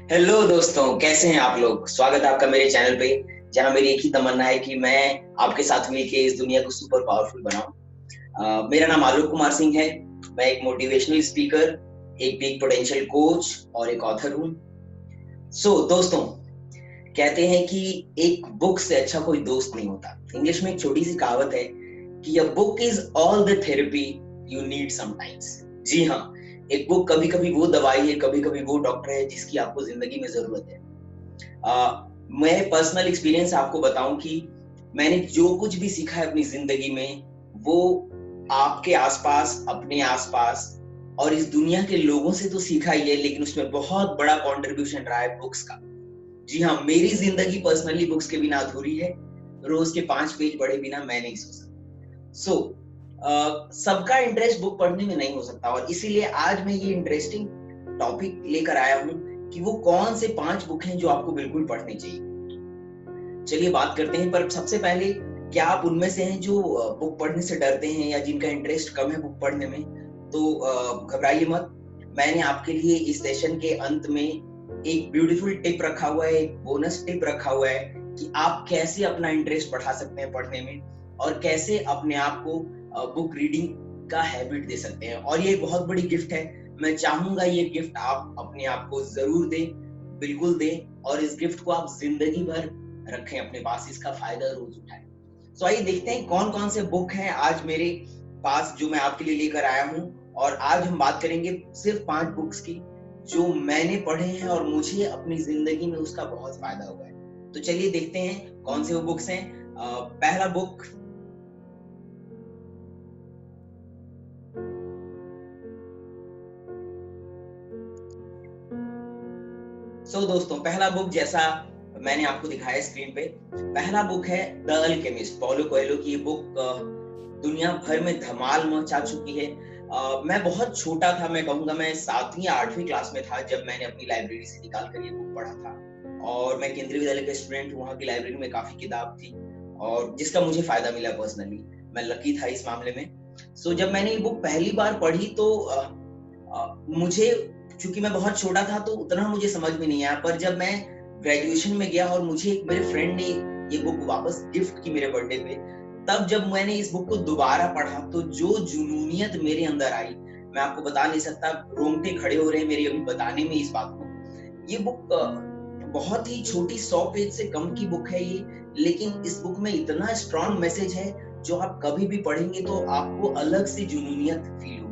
Hello दोस्तों, कैसे हैं आप लोग। स्वागत है आपका मेरे चैनल पे, जहां मेरी एक ही तमन्ना है कि मैं आपके साथ मिलके इस दुनिया को सुपर पावरफुल बनाऊं। मेरा नाम आलोक कुमार सिंह है। मैं एक मोटिवेशनल स्पीकर, एक बिग पोटेंशियल कोच और एक ऑथर हूं। दोस्तों, कहते हैं कि एक बुक से अच्छा कोई दोस्त नहीं होता। इंग्लिश में एक छोटी सी कहावत है कि a book is all the therapy you need sometimes. जी हाँ, एक बुक कभी कभी वो दवाई है, कभी कभी वो डॉक्टर है जिसकी आपको जिंदगी में जरूरत है। मैं पर्सनल एक्सपीरियंस आपको बताऊं कि मैंने जो कुछ भी सीखा है अपनी जिंदगी में, वो आपके आसपास, अपने आसपास और इस दुनिया के लोगों से तो सीखा ही है, लेकिन उसमें बहुत बड़ा कंट्रीब्यूशन रहा है बुक्स का। जी हाँ, मेरी जिंदगी पर्सनली बुक्स के बिना अधूरी है। रोज के 5 पेज पढ़े बिना मैं नहीं सो सकता। सबका इंटरेस्ट बुक पढ़ने में नहीं हो सकता, और इसीलिए आज मैं ये इंटरेस्टिंग टॉपिक लेकर आया हूँ कि वो कौन से 5 बुक हैं जो आपको बिल्कुल पढ़नी चाहिए। चलिए बात करते हैं। पर सबसे पहले, क्या आप उनमें से हैं जो बुक पढ़ने से डरते हैं या जिनका इंटरेस्ट कम है बुक पढ़ने में? तो घबराइए मत। मैंने आपके लिए इस सेशन के अंत में एक ब्यूटीफुल टिप रखा हुआ है, एक बोनस टिप रखा हुआ है कि आप कैसे अपना इंटरेस्ट बढ़ा सकते हैं पढ़ने में, और कैसे अपने आप को बुक रीडिंग का हैबिट दे सकते हैं। और ये एक बहुत बड़ी गिफ्ट है। मैं चाहूंगा ये गिफ्ट आप अपने आप को जरूर दें, बिल्कुल दें, और इस गिफ्ट को आप जिंदगी भर रखें अपने पास, इसका फायदा रोज उठाएं। आइए देखते हैं कौन कौन से बुक हैं आज मेरे पास जो मैं आपके लिए लेकर आया हूं। और आज हम बात करेंगे सिर्फ 5 बुक्स की जो मैंने पढ़े हैं और मुझे अपनी जिंदगी में उसका बहुत फायदा हुआ है। तो चलिए देखते हैं कौन से वो बुक्स हैं। पहला बुक, दोस्तों, पहला बुक जैसा मैंने आपको दिखाया स्क्रीन पे, पहला बुक है द अल्केमिस्ट, पॉलो कोएल्हो की। ये बुक दुनिया भर में धमाल मचा चुकी है। मैं बहुत छोटा था, मैं कहूंगा मैं 7वीं या 8वीं क्लास में था जब मैंने अपनी लाइब्रेरी से निकाल कर ये बुक पढ़ा था। और मैं केंद्रीय विद्यालय का स्टूडेंट हूँ, वहाँ की लाइब्रेरी में काफी किताब थी और जिसका मुझे फायदा मिला पर्सनली। मैं लकी था इस मामले में। जब मैंने ये बुक पहली बार पढ़ी तो मुझे, चूंकि मैं बहुत छोटा था तो उतना मुझे समझ में नहीं आया। पर जब मैं ग्रेजुएशन में गया और मुझे एक मेरे फ्रेंड ने ये बुक वापस गिफ्ट की मेरे बर्थडे पे, तब जब मैंने इस बुक को दोबारा पढ़ा तो जो जुनूनियत मेरे अंदर आई, मैं आपको बता नहीं सकता। रोंगटे खड़े हो रहे हैं मेरे अभी बताने में इस बात को। ये बुक बहुत ही छोटी, 100 पेज से कम की बुक है ये, लेकिन इस बुक में इतना स्ट्रॉन्ग मैसेज है जो आप कभी भी पढ़ेंगे तो आपको अलग सी जुनूनियत फील होगी।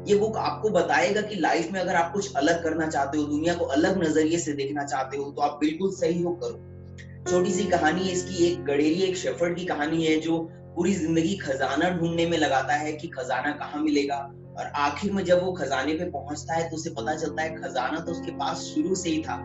ये बुक आपको बताएगा कि लाइफ में अगर आप कुछ अलग करना चाहते हो, दुनिया को अलग नजरिए से देखना चाहते हो, तो आप बिल्कुल सही हो, करो। छोटी सी कहानी है इसकी। एक गडेरिया, एक शेफर्ड की कहानी है जो पूरी जिंदगी खजाना ढूंढने में लगाता है कि खजाना कहाँ मिलेगा, और आखिर में जब वो खजाने पे पहुंचता है तो उसे पता चलता है खजाना तो उसके पास शुरू से ही था।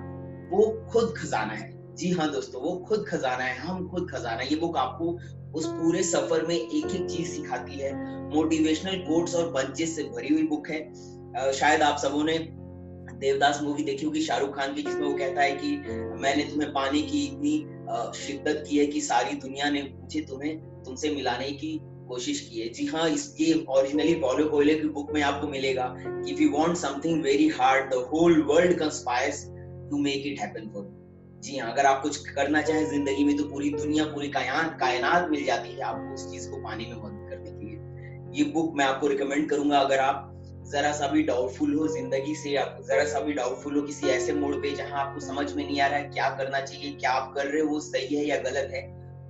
वो खुद खजाना है। जी हाँ दोस्तों, वो खुद खजाना है, हम खुद खजाना। ये बुक आपको उस पूरे सफर में एक एक चीज सिखाती है। मोटिवेशनल कोट्स और पंचेस से भरी हुई बुक है। शायद आप सबों ने देवदास मूवी देखी होगी शाहरुख खान की, जिसमें वो कहता है कि मैंने तुम्हें पाने की इतनी शिद्दत की है कि सारी दुनिया ने मुझे तुम्हें तुमसे मिलाने की कोशिश की है। जी हाँ, इसके ओरिजिनली पॉलो कोएल्हो की बुक में आपको मिलेगा कि if you want something very hard the whole world conspires to make it happen for you. जी हाँ, अगर आप कुछ करना चाहें जिंदगी में तो पूरी दुनिया, पूरी कायनात मिल जाती है आपको उस चीज को पाने में मदद करने के लिए। ये बुक मैं आपको रिकमेंड करूंगा अगर आप जरा सा भी डाउटफुल हो जिंदगी से, आप जरा सा भी डाउटफुल हो किसी ऐसे मोड़ पे जहां आपको समझ में नहीं आ रहा है क्या करना चाहिए, क्या आप कर रहे हो वो सही है या गलत है,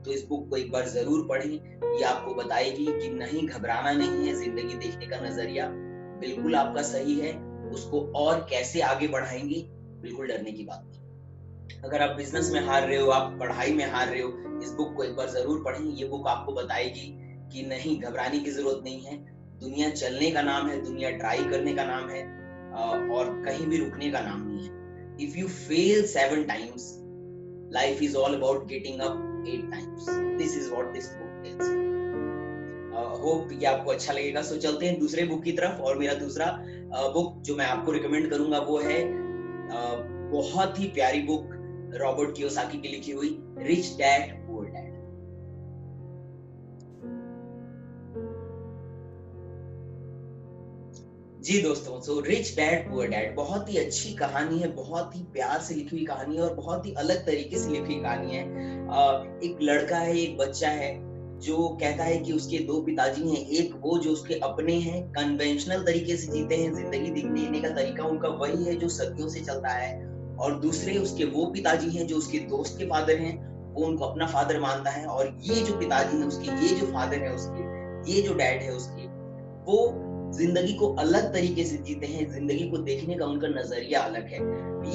तो इस बुक को एक बार जरूर पढ़ें। ये आपको बताएगी कि नहीं, घबराना नहीं है, जिंदगी देखने का नजरिया बिल्कुल आपका सही है, उसको और कैसे आगे बढ़ाएंगे, बिल्कुल डरने की बात नहीं। अगर आप बिजनेस में हार रहे हो, आप पढ़ाई में हार रहे हो, इस बुक को एक बार जरूर पढ़ें। ये बुक आपको बताएगी कि नहीं, घबराने की जरूरत नहीं है। दुनिया चलने का नाम है, दुनिया ट्राई करने का नाम है, और कहीं भी रुकने का नाम नहीं है। If you fail 7 times, life is all about getting up 8 times. This is what this book tells. Hope ये आपको अच्छा लगेगा। चलते हैं दूसरे बुक की तरफ। और मेरा दूसरा बुक जो मैं आपको रिकमेंड करूंगा वो है बहुत ही प्यारी बुक, रॉबर्ट कियोसाकी की लिखी हुई रिच डैड पुअर डैड। जी दोस्तों, so rich dad poor dad बहुत ही अच्छी कहानी है, बहुत ही प्यार से लिखी हुई कहानी है और बहुत ही अलग तरीके से लिखी हुई कहानी है। एक लड़का है, एक बच्चा है जो कहता है कि उसके दो पिताजी हैं। एक वो जो उसके अपने हैं, कन्वेंशनल तरीके से जीते हैं, जिंदगी जीने का तरीका उनका वही है जो सदियों से चलता है। और दूसरे उसके वो पिताजी हैं जो उसके दोस्त के फादर हैं, वो उनको अपना फादर मानता है। और ये जो पिताजी हैं उसके, ये जो फादर है उसके, ये जो डैड है उसके, वो जिंदगी को अलग तरीके से जीते हैं। जिंदगी को देखने का उनका नजरिया अलग है।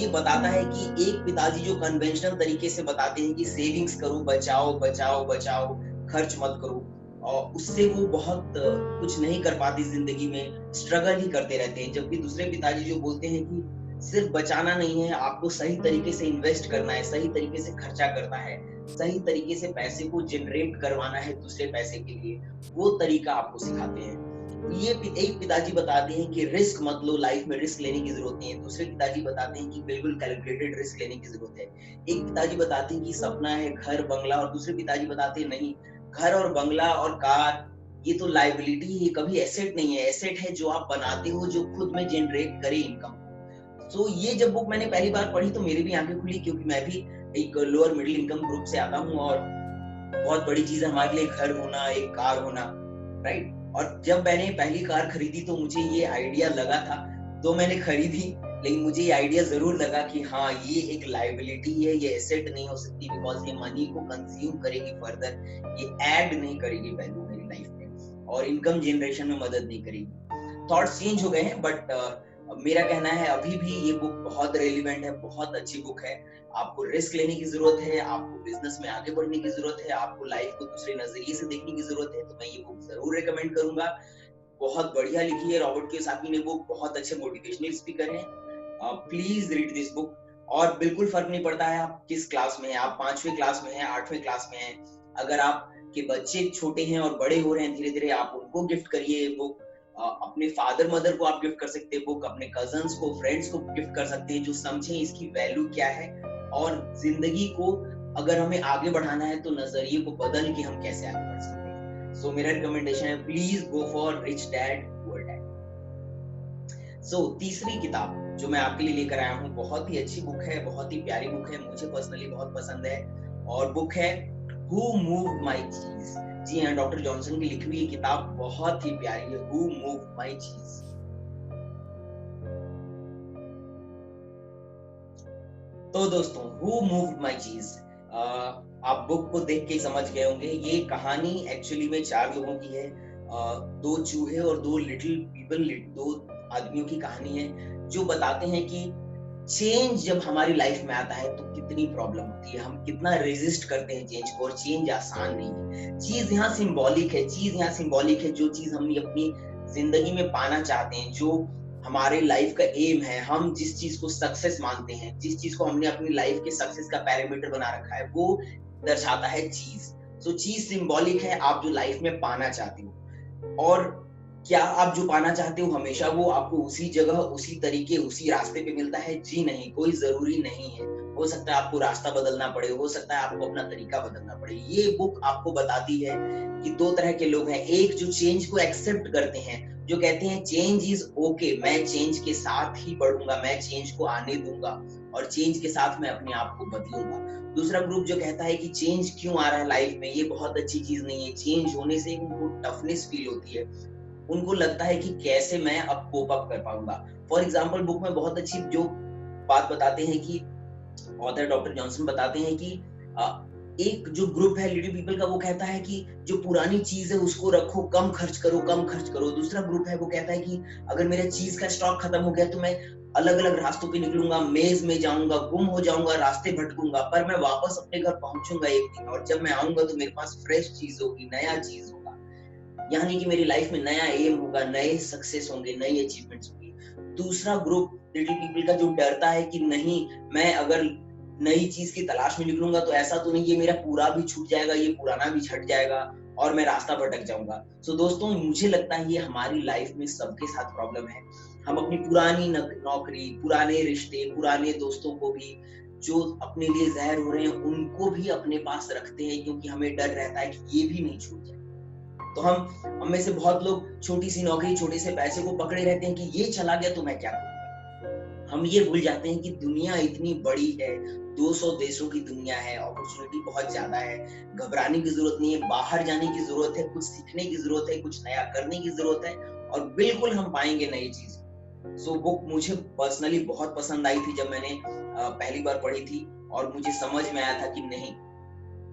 ये बताता है कि एक पिताजी जो कन्वेंशनल तरीके से बताते हैं कि सेविंग्स करो, बचाओ बचाओ बचाओ, खर्च मत करो, और उससे वो बहुत कुछ नहीं कर पाती जिंदगी में, स्ट्रगल ही करते रहते हैं। जबकि दूसरे पिताजी जो बोलते हैं कि सिर्फ बचाना नहीं है, आपको सही तरीके से इन्वेस्ट करना है, सही तरीके से खर्चा करना है, सही तरीके से पैसे को जनरेट करवाना है दूसरे पैसे के लिए, वो तरीका आपको सिखाते हैं। ये एक पिताजी बताते हैं कि रिस्क मत लो, लाइफ में रिस्क लेने की जरूरत नहीं है। दूसरे पिताजी बताते हैं कि बिल्कुल कैलकुलेटेड रिस्क लेने की जरूरत है। एक पिताजी बताते हैं कि सपना है घर बंगला, और दूसरे पिताजी बताते हैं नहीं, घर और बंगला और कार ये तो लाइबिलिटी है, कभी एसेट नहीं है। एसेट है जो आप बनाते हो, जो खुद में जनरेट करे इनकम। तो ये जब बुक मैंने पहली बार पढ़ी तो मेरी भी आंखें खुली, क्योंकि मैं भी एक लोअर मिडिल इनकम ग्रुप से आता हूँ और बहुत बड़ी चीज है हमारे लिए घर होना, एक कार होना, राइट। और जब मैंने पहली कार खरीदी तो मुझे ये आइडिया लगा था, तो मैंने खरीदी, लेकिन मुझे ये आइडिया जरूर लगा कि हाँ ये एक लाइबिलिटी है, ये एसेट नहीं हो सकती, बिकॉज ये मनी को कंज्यूम करेगी फर्दर, ये ऐड नहीं करेगी वैल्यू मेरी लाइफ में, और इनकम जनरेशन में मदद नहीं करेगी। थॉट्स चेंज हो गए हैं, बट मेरा कहना है अभी भी ये बुक बहुत रेलिवेंट है, बहुत अच्छी बुक है। आपको रिस्क लेने की जरूरत है, आपको बिजनेस में आगे बढ़ने की जरूरत है, आपको लाइफ को दूसरे नजरिए से देखने की जरूरत है, तो मैं ये बुक जरूर रेकमेंड करूंगा। बहुत बढ़िया लिखी है रॉबर्ट कियोसाकी ने बुक, बहुत अच्छे मोटिवेशनल स्पीकर हैं। Please read this book. और बिल्कुल फर्क नहीं पड़ता है आप किस क्लास में हैं, आप 5वीं क्लास में हैं, 8वीं क्लास में हैं, अगर आपके बच्चे छोटे हैं और बड़े हो रहे हैं धीरे धीरे, आप उनको गिफ्ट करिए बुक। अपने फादर मदर को आप गिफ्ट कर सकते हैं बुक, अपने कजन्स को, फ्रेंड्स को गिफ्ट कर सकते हैं, जो समझें इसकी वैल्यू क्या है, और जिंदगी को अगर हमें आगे बढ़ाना है तो नजरिए को बदल के हम कैसे आगे बढ़ सकते हैं। सो मेरा रिकमेंडेशन है, please go for rich dad poor dad. So तीसरी किताब जो मैं आपके लिए लेकर आया हूँ, बहुत ही अच्छी बुक है, बहुत ही प्यारी बुक है, मुझे पर्सनली बहुत पसंद है, और बुक है हु मूव्ड माय चीज। जी हाँ, डॉक्टर जॉनसन की लिखी हुई किताब बहुत ही प्यारी है, हु मूव्ड माय चीज। तो दोस्तों, हु मूव्ड माय चीज, आप बुक को देख के समझ गए होंगे। ये कहानी एक्चुअली में 4 लोगों की है, 2 चूहे और 2 लिटिल पीपल, 2 आदमियों की कहानी है, जो बताते हैं कि चेंज जब हमारी लाइफ में आता है तो कितनी प्रॉब्लम होती है, हम कितना रेजिस्ट करते हैं चेंज को, और चेंज आसान नहीं है। चीज यहाँ सिंबॉलिक है, चीज यहाँ सिंबॉलिक है, जो चीज हम अपनी जिंदगी में पाना चाहते हैं, जो हमारे लाइफ का एम है, हम जिस चीज को सक्सेस मानते हैं, जिस चीज को हमने अपनी लाइफ के सक्सेस का पैरामीटर बना रखा है, वो दर्शाता है चीज। सो चीज सिंबॉलिक है, आप जो लाइफ में पाना चाहते हो। और क्या आप जो पाना चाहते हो हमेशा वो आपको उसी जगह, उसी तरीके, उसी रास्ते पे मिलता है? जी नहीं, कोई जरूरी नहीं है। हो सकता है आपको रास्ता बदलना पड़े, हो सकता है आपको अपना तरीका बदलना पड़े। ये बुक आपको बताती है कि 2 तरह के लोग हैं, एक जो चेंज को एक्सेप्ट करते हैं, जो कहते हैं चेंज इज ओके, मैं चेंज के साथ ही बढ़ूंगा, मैं चेंज को आने दूंगा और चेंज के साथ मैं अपने आप को बदलूंगा। दूसरा ग्रुप जो कहता है कि चेंज क्यों आ रहा है लाइफ में, ये बहुत अच्छी चीज नहीं है, चेंज होने से उनको टफनेस फील होती है, उनको लगता है कि कैसे मैं अब कोप अप कर पाऊंगा। फॉर एग्जाम्पल, बुक में बहुत अच्छी जो बात बताते हैं कि ऑथर डॉक्टर जॉनसन बताते हैं कि एक जो ग्रुप है लिटिल पीपल का, वो कहता है कि जो पुरानी चीज है उसको रखो, कम खर्च करो, कम खर्च करो। दूसरा ग्रुप है वो कहता है कि अगर मेरा चीज का स्टॉक खत्म हो गया तो मैं अलग अलग रास्तों पे निकलूंगा, मेज में जाऊंगा, गुम हो जाऊंगा, रास्ते भटकूंगा, पर मैं वापस अपने घर पहुंचूंगा एक दिन, और जब मैं आऊंगा तो मेरे पास फ्रेश चीज होगी, नया चीज होगा, यानी कि मेरी लाइफ में नया एम होगा, नए सक्सेस होंगे, नई अचीवमेंट्स होंगी। दूसरा ग्रुप लिटिल पीपल का जो डरता है कि नहीं, मैं अगर नई चीज की तलाश में निकलूंगा तो ऐसा तो नहीं ये मेरा पूरा भी छूट जाएगा, ये पुराना भी छट जाएगा और मैं रास्ता भटक जाऊंगा। सो दोस्तों, मुझे लगता है ये हमारी लाइफ में सबके साथ प्रॉब्लम है। हम अपनी पुरानी नौकरी, पुराने रिश्ते, पुराने दोस्तों को भी जो अपने लिए जहर हो रहे हैं उनको भी अपने पास रखते हैं, क्योंकि हमें डर रहता है कि ये भी नहीं छूट जाए। तो हम में से बहुत लोग छोटी सी नौकरी, छोटे से पैसे को पकड़े रहते हैं कि ये चला गया तो मैं क्या करूंगा। हम ये भूल जाते हैं कि दुनिया इतनी बड़ी है, 200 देशों की दुनिया है, अपॉर्चुनिटी बहुत ज्यादा है, घबराने की जरूरत नहीं है, बाहर जाने की जरूरत है, कुछ सीखने की जरूरत है, कुछ नया करने की जरूरत है, और बिल्कुल हम पाएंगे नई चीज। सो बुक मुझे पर्सनली बहुत पसंद आई थी जब मैंने पहली बार पढ़ी थी, और मुझे समझ में आया था कि नहीं,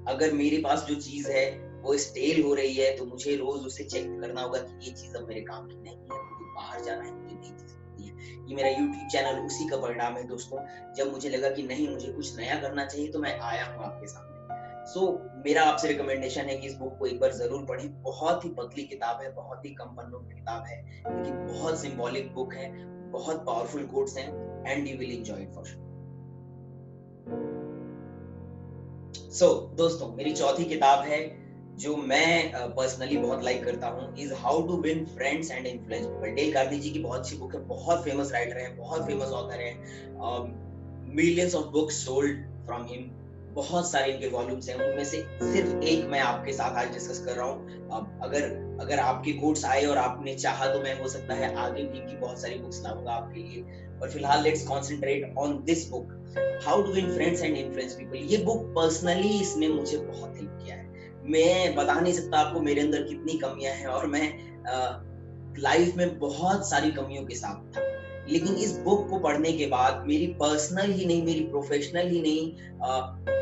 अगर मेरे पास जो चीज है वो स्टेल हो रही है तो मुझे रोज उसे चेक करना होगा कि ये चीज अब मेरे काम की नहीं है, मुझे बाहर जाना है, मुझे नई चीज सीखनी है। ये मेरा यूट्यूब चैनल उसी का परिणाम है दोस्तों। जब मुझे लगा कि नहीं, मुझे कुछ नया करना चाहिए, तो मैं आया हूँ आपके सामने। मेरा आपसे रिकमेंडेशन है कि इस बुक को एक बार जरूर पढ़ें। बहुत ही पतली किताब है, बहुत ही कम पन्नों की किताब है, लेकिन बहुत सिंबॉलिक बुक है, बहुत पावरफुल कोट्स हैं, and you will enjoy it for sure. दोस्तों, मेरी चौथी किताब है जो मैं पर्सनली बहुत लाइक करता हूँ, is how to win friends and influence people. Dale Carnegie की बहुत अच्छी बुक है, बहुत फेमस राइटर है, बहुत फेमस ऑथर है, millions of books sold from him, बहुत सारे इनके वॉल्यूम्स हैं, उनमें से सिर्फ एक मैं आपके साथ आज डिस्कस कर रहा हूँ। अगर आपके कोट्स आए और आपने चाहा तो मैं हो सकता है आगे भी इनकी बहुत सारी बुक्स लाऊंगा आपके लिए, पर फिलहाल let's concentrate on this book, how to win friends and influence people. ये बुक पर्सनली इसने मुझे बहुत हेल्प किया है। मैं बता नहीं सकता आपको मेरे अंदर कितनी कमियां हैं, और मैं लाइफ में बहुत सारी कमियों के साथ था, लेकिन इस बुक को पढ़ने के बाद मेरी पर्सनल ही नहीं, मेरी प्रोफेशनल ही नहीं,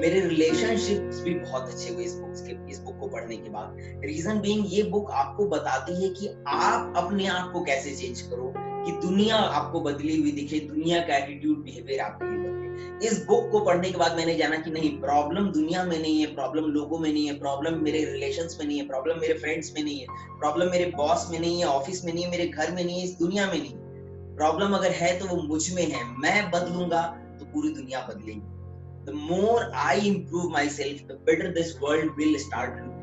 मेरे रिलेशनशिप्स भी बहुत अच्छे हुए इस बुक को पढ़ने के बाद। रीजन बीइंग, ये बुक आपको बताती है कि आप अपने आप को कैसे चेंज करो कि दुनिया आपको बदली हुई दिखे, दुनिया का एटीट्यूड, बिहेवियर आपके लिए बदले। इस बुक को पढ़ने के बाद मैंने जाना कि नहीं, प्रॉब्लम दुनिया में नहीं है, प्रॉब्लम लोगों में नहीं है, प्रॉब्लम मेरे रिलेशंस में नहीं है, प्रॉब्लम मेरे फ्रेंड्स में नहीं है, प्रॉब्लम मेरे बॉस में नहीं है, ऑफिस में नहीं है, मेरे घर में नहीं है, इस दुनिया में नहीं है। प्रॉब्लम अगर है तो वो मुझ में है, मैं बदलूंगा तो पूरी दुनिया बदलेगी। The more I improve myself, the better this world will start looking.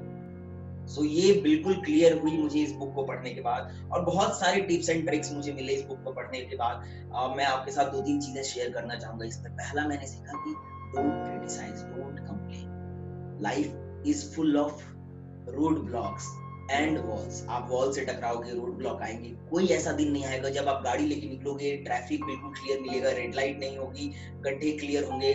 ये बिल्कुल क्लियर हुई मुझे इस बुक को पढ़ने के बाद, और बहुत सारे टिप्स एंड ट्रिक्स मुझे मिले इस बुक को पढ़ने के बाद। मैं आपके साथ 2-3 चीजें शेयर करना चाहूंगा इसमें। पहला, मैंने सीखा कि don't criticise, don't complain. Life is full of road blocks and walls. आप वॉल से टकराओगे, रोड ब्लॉक आएंगे। कोई ऐसा दिन नहीं आएगा जब आप गाड़ी लेके निकलोगे, ट्रैफिक बिल्कुल क्लियर मिलेगा, रेड लाइट नहीं होगी, गड्ढे क्लियर होंगे,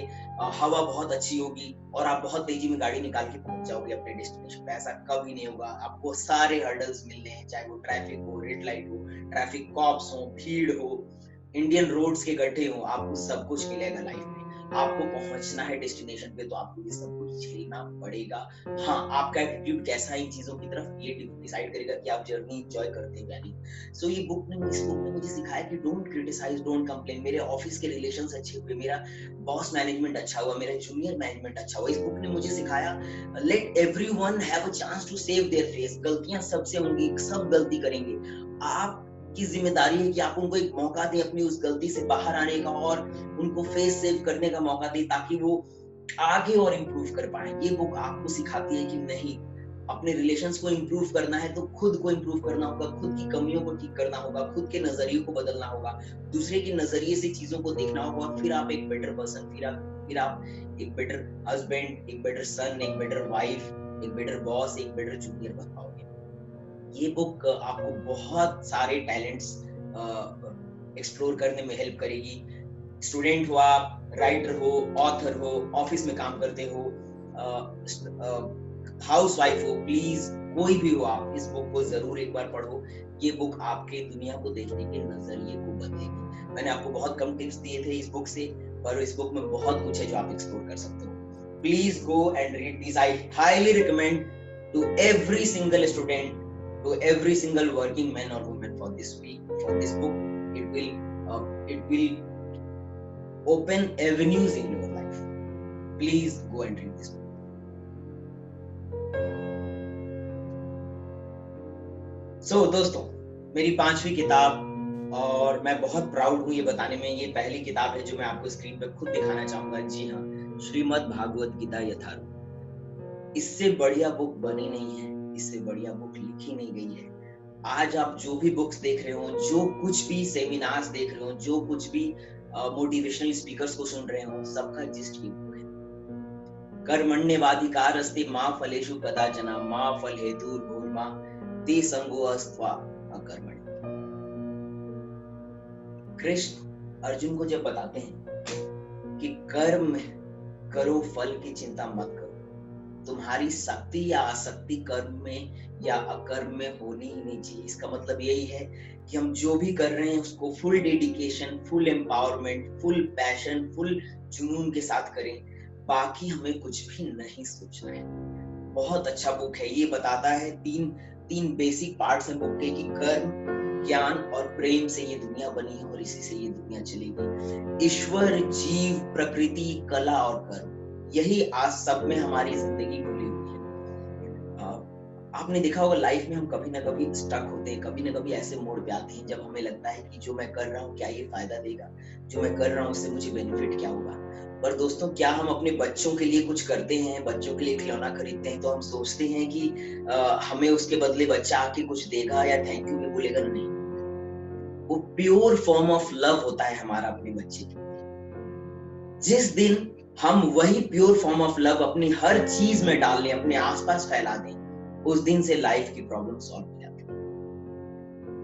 हवा बहुत अच्छी होगी, और आप बहुत तेजी में गाड़ी निकाल के पहुंच जाओगे अपने डेस्टिनेशन पे। ऐसा कभी नहीं होगा। आपको सारे हर्डल्स मिलने हैं, चाहे वो ट्रैफिक हो, रेड लाइट हो, ट्रैफिक कॉप्स हो, भीड़ हो, इंडियन रोड्स के गड्ढे हो, आपको सब कुछ मिलेगा लाइफ में। आपको पहुंचना है डेस्टिनेशन पे, तो आपको ये सब कुछ झेलना पड़ेगा। हाँ, आपका एटीट्यूड कैसा है इन चीजों की तरफ, ये डिसाइड करेगा कि आप जर्नी एंजॉय करते हैं या नहीं। इस बुक ने मुझे सिखाया कि डोंट क्रिटिसाइज, डोंट कंप्लेन। मेरे ऑफिस के रिलेशंस अच्छे हुए, मेरा बॉस मैनेजमेंट अच्छा हुआ, मेरा जूनियर मैनेजमेंट अच्छा हुआ। इस बुक ने मुझे सिखाया, let everyone have a chance to save their face. गलतियां सबसे होंगी, सब गलती करेंगे, आप की जिम्मेदारी है कि आप उनको एक मौका दें अपनी उस गलती से बाहर आने का, और उनको फेस सेव करने का मौका दें, ताकि वो आगे और इम्प्रूव कर पाए। ये बुक आपको सिखाती है कि नहीं, अपने रिलेशंस को इम्प्रूव करना है तो खुद को इम्प्रूव करना होगा, खुद की कमियों को ठीक करना होगा, खुद के नजरिए को बदलना होगा, दूसरे के नजरिए से चीजों को देखना होगा। फिर आप एक बेटर पर्सन, फिर आप एक बेटर हस्बैंड, एक बेटर सन, एक बेटर वाइफ, एक बेटर बॉस, एक बेटर जूनियर बन पाओगे। ये बुक आपको बहुत सारे टैलेंट्स एक्सप्लोर करने में हेल्प करेगी। स्टूडेंट हो आप, राइटर हो, ऑथर हो, ऑफिस में काम करते हो, हाउस वाइफ हो, प्लीज कोई भी हो आप, इस बुक को जरूर एक बार पढ़ो। ये बुक आपके दुनिया को देखने के नजरिए को बदलेगी। मैंने आपको बहुत कम टिप्स दिए थे इस बुक से, पर इस बुक में बहुत कुछ है जो आप एक्सप्लोर कर सकते हो। Please go and read this. I highly recommend to every single student, to every single working man or woman for this week, for this book. It will open avenues in your life. Please go and read this book. दोस्तों, मेरी 5वीं किताब, और मैं बहुत proud हूँ ये बताने में, ये पहली किताब है जो मैं आपको स्क्रीन पे खुद दिखाना चाहूंगा। जी हाँ, श्रीमद् भागवत गीता यथारूप। इससे बढ़िया बुक बनी नहीं है, इससे बढ़िया बुक लिखी नहीं गई है। आज आप जो भी बुक्स देख रहे हो, जो कुछ भी सेमिनार्स देख रहे हो, जो कुछ भी मोटिवेशनल स्पीकर्स को सुन रहे हो, सबका जिस्ट की बुक है। कर्मण्येवाधिकारस्ते मा फलेषु कदाचन मा फल हेतुर्भुर्मा ते संगोऽस्त्वा अकर्मणि। कृष्ण अर्जुन को जब बताते हैं कि कर्म करो, फल की चिंता मत करो, तुम्हारी शक्ति या आसक्ति कर्म में या अकर्म में होनी ही नहीं चाहिए। इसका मतलब यही है कि हम जो भी कर रहे हैं उसको full dedication, full empowerment, full passion, full जुनून के साथ करें, बाकी हमें कुछ भी नहीं सोचना है। बहुत अच्छा बुक है, ये बताता है तीन बेसिक पार्ट्स हैं बुक के कि कर्म, ज्ञान और प्रेम से ये दुनिया बनी है और इसी से ये दुनिया चलेगी। ईश्वर, जीव, प्रकृति, कला और कर्म, यही आज सब में हमारी जिंदगी खुली हुई है। आपने देखा होगा लाइफ में हम कभी ना कभी स्टक होते हैं, कभी ना कभी ऐसे मोड़ पे आते हैं जब हमें लगता है कि जो मैं कर रहा हूँ क्या ये फायदा देगा, जो मैं कर रहा हूँ उससे मुझे बेनिफिट क्या होगा। पर दोस्तों, क्या हम अपने बच्चों के लिए कुछ करते हैं, बच्चों के लिए खिलौना खरीदते हैं तो हम सोचते हैं कि हमें उसके बदले बच्चा आके कुछ देगा या थैंक यू भी बोलेगा? नहीं, वो प्योर फॉर्म ऑफ लव होता है हमारा अपने बच्चे के लिए। जिस दिन हम वही प्योर फॉर्म ऑफ लव अपनी हर चीज में डाल लें, अपने आसपास फैला दें, उस दिन से लाइफ की प्रॉब्लम सॉल्व हो जाती है।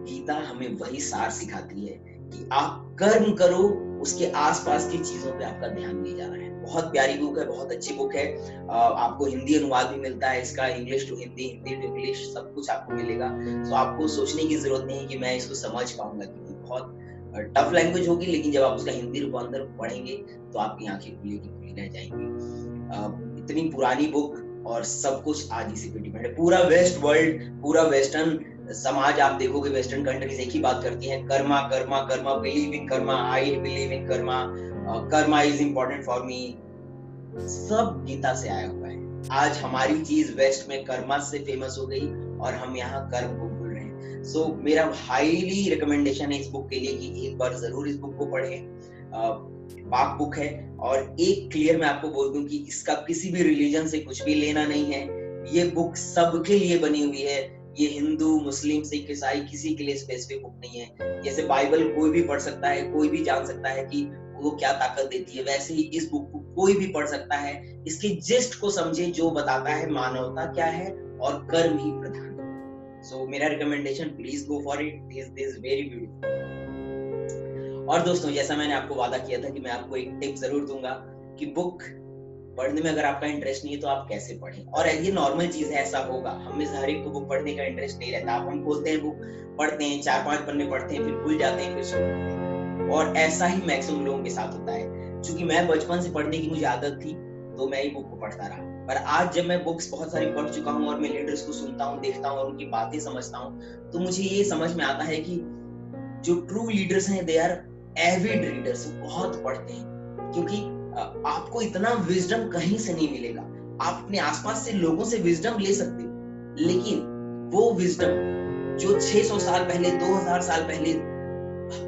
गीता हमें वही सार सिखाती है कि आप कर्म करो, उसके आसपास की चीजों पे आपका ध्यान नहीं जा रहा है। बहुत प्यारी बुक है, बहुत अच्छी बुक है। आपको हिंदी अनुवाद भी मिलता है इसका, English to Hindi, Hindi to English, सब कुछ आपको मिलेगा। तो आपको सोचने की जरूरत नहीं है कि मैं इसको समझ पाऊंगा, क्योंकि बहुत टफ लैंग्वेज होगी, लेकिन जब आप उसका हिंदी रूपांतर पढ़ेंगे तो आपकी आंखें खुली की खुली रह जाएंगी। इतनी पुरानी बुक और सब कुछ आज इसी पे डिपेंड है। पूरा वेस्ट वर्ल्ड, पूरा वेस्टर्न समाज आप देखोगे, वेस्टर्न कंट्रीज एक ही बात करती हैं, Karma Karma Karma, believe in Karma, I believe in Karma, Karma is important for me. सब गीता से आया हुआ है। आज हमारी चीज वेस्ट में कर्मा से फेमस हो गई और हम यहाँ कर्म को भूल रहे हैं। सो मेरा हाईली रिकमेंडेशन है इस बुक के लिए कि एक बार जरूर इस बुक को पढ़ें। पाक बुक है और एक क्लियर मैं आपको बोल दूं कि इसका किसी भी रिलीजन से कुछ भी लेना नहीं है। ये बुक सबके लिए बनी हुई है। ये हिंदू, मुस्लिम, सिख, ईसाई किसी के लिए स्पेसिफिक बुक नहीं है। जैसे बाइबल कोई भी पढ़ सकता है, कोई भी जान सकता है कि वो क्या ताकत देती है, वैसे ही इस बुक को कोई भी पढ़ सकता है। इसके जिस्ट को समझे, जो बताता है मानवता क्या है और कर्म ही प्रधान। सो मेरा recommendation, please go for it, this very beautiful. और दोस्तों, जैसा मैंने आपको वादा किया था कि मैं आपको एक टिप जरूर दूंगा कि बुक पढ़ने में अगर आपका इंटरेस्ट नहीं है तो आप कैसे पढ़ें। और ये नॉर्मल चीज है, ऐसा होगा, हम में से हर एक को बुक पढ़ने का इंटरेस्ट नहीं रहता। आप हम खोलते हैं बुक, पढ़ते हैं, 4-5 पन्ने पढ़ते हैं, फिर भूल जाते हैं, फिर छोड़ देते हैं। और ऐसा ही मैक्सिमम लोगों के साथ होता है। क्योंकि मैं बचपन से पढ़ने की मुझे आदत थी तो मैं ही बुक को पढ़ता रहा। पर आज जब मैं बुक्स बहुत सारी पढ़ चुका हूँ और मैं लीडर्स को सुनता हूँ, देखता हूँ और उनकी बातें समझता हूँ, तो मुझे ये समझ में आता है कि जो ट्रू लीडर्स हैं, दे आर एविड रीडर्स, बहुत पढ़ते हैं। क्योंकि आपको इतना विजडम कहीं से नहीं मिलेगा। आप अपने आसपास से लोगों से विजडम ले सकते हो, लेकिन वो विजडम जो 600 साल पहले, 2000 साल पहले,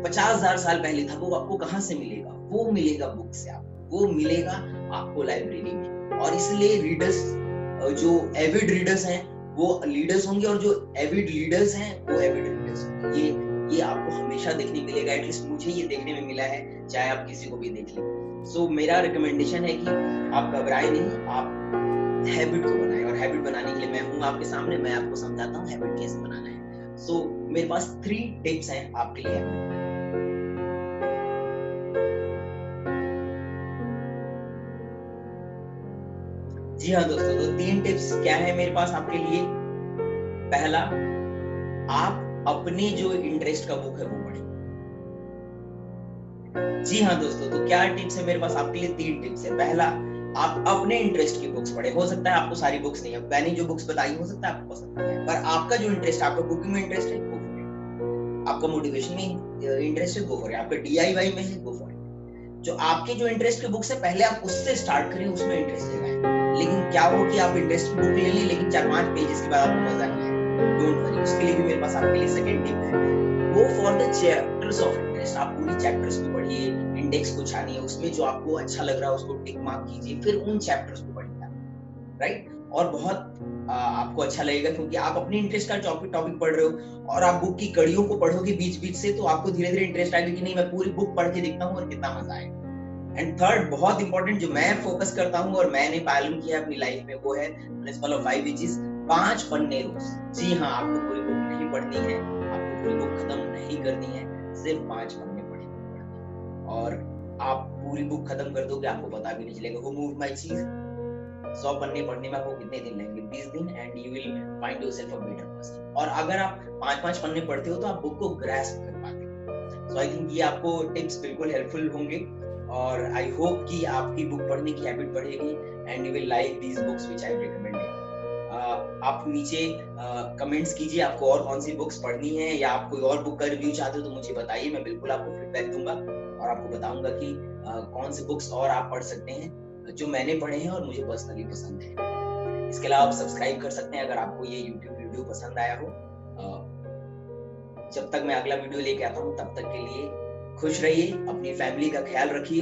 50,000 साल पहले था, वो आपको कहाँ से मिलेगा? वो मिलेगा बुक से, आपको वो मिलेगा आपको लाइब्रेरी में। और इसलिए रीडर्स, जो एविड रीडर्स हैं वो लीडर्स होंगे और जो एविड लीडर्स हैं वो एविड रीडर्स होंगे। ये आपको हमेशा देखने मिलेगा। एटलीस्ट मुझे ये देखने में मिला है, चाहे आप किसी को भी देख लें। सो मेरा रिकमेंडेशन है कि आप घबराएं नहीं, आप हैबिट को बनाएं। और हैबिट बनाने के लिए मैं हूं आपके सामने, मैं आपको समझाता हूं हैबिट कैसे बनाना है। सो मेरे पास 3 टिप्स हैं आपके लिए। जी हाँ दोस्तों, तो 3 टिप्स क्या है मेरे पास आपके लिए। पहला, आप अपने जो इंटरेस्ट का बुक है वो पढ़ें। जी हाँ दोस्तों, तो क्या टिप्स है मेरे पास आपके लिए? 3 टिप्स है। पहला, आप अपने इंटरेस्ट की बुक्स पढ़ें। हो सकता है आपको सारी बुक्स नहीं है, मैंने जो बुक्स बताई हो सकता है आपको पसंद नहीं है, पर आपका जो इंटरेस्ट, आपका कुकिंग में इंटरेस्ट है, गो फॉर इट। आपका मोटिवेशन में इंटरेस्ट है, गो फॉर इट। आपका DIY में है, गो फॉर इट। जो आपके जो इंटरेस्ट के बुक्स है, पहले आप उससे स्टार्ट करें, उसमें इंटरेस्ट लगाएं। लेकिन क्या हो कि आप इंटरेस्ट की बुक ले लें, लेकिन 4-5 पेजेस के बाद आपको मजा नहीं आए, डोंट वरी। उसके लिए भी मेरे पास आपके लिए सेकंड टिप है, go for the chapters of interest. आप पूरी चैप्टर्स को पढ़िए, इंडेक्स को छानिए, उसमें जो आपको अच्छा लग रहा है उसको टिक मार्क कीजिए, फिर उन चैप्टर्स को पढ़िए, राइट। और बहुत आपको अच्छा लगेगा, क्योंकि आप अपने इंटरेस्ट का टॉपिक पढ़ रहे हो और आप बुक की कड़ियों को पढ़ोगे बीच बीच से, तो आपको धीरे धीरे इंटरेस्ट आएगा कि नहीं, मैं पूरी बुक पढ़ के देखता हूँ और कितना मजा आएगा। एंड थर्ड, बहुत इंपॉर्टेंट, जो मैं फोकस करता हूँ और मैंने पालन किया अपनी लाइफ में, वो है प्रिंसिपल ऑफ 5 V's। 5 पन्ने रोज। जी हाँ, आपको पूरी बुक नहीं पढ़नी है, आपको पूरी बुक खत्म नहीं करनी है, सिर्फ 5 पन्ने पढ़ने। और आप पूरी बुक खत्म कर दोगे, आपको पता भी नहीं चलेगा। हू मूव्ड माय चीज़, 100 पन्ने पढ़ने में आपको कितने दिन लगेंगे? 20 दिन, and you will find yourself a better person. और अगर आप 5-5 पन्ने पढ़ते हो तो आप बुक को ग्रैस्प कर पाते हो। सो आई थिंक ये आपको टिप्स बिल्कुल हेल्पफुल होंगे, और आई होप कि आपकी बुक पढ़ने की हैबिट बढ़ेगी and you will like these books which I recommended. आप नीचे कमेंट्स कीजिए आपको और कौन सी बुक्स पढ़नी है, या आप कोई और बुक का रिव्यू चाहते हो तो मुझे बताइए, मैं बिल्कुल आपको फीडबैक दूंगा और आपको बताऊंगा कि कौन सी बुक्स और आप पढ़ सकते हैं जो मैंने पढ़े हैं और मुझे पर्सनली पसंद है। इसके अलावा आप सब्सक्राइब कर सकते हैं अगर आपको ये यूट्यूब वीडियो पसंद आया हो। जब तक मैं अगला वीडियो लेके आता हूँ तब तक के लिए खुश रहिए, अपनी फैमिली का ख्याल रखिए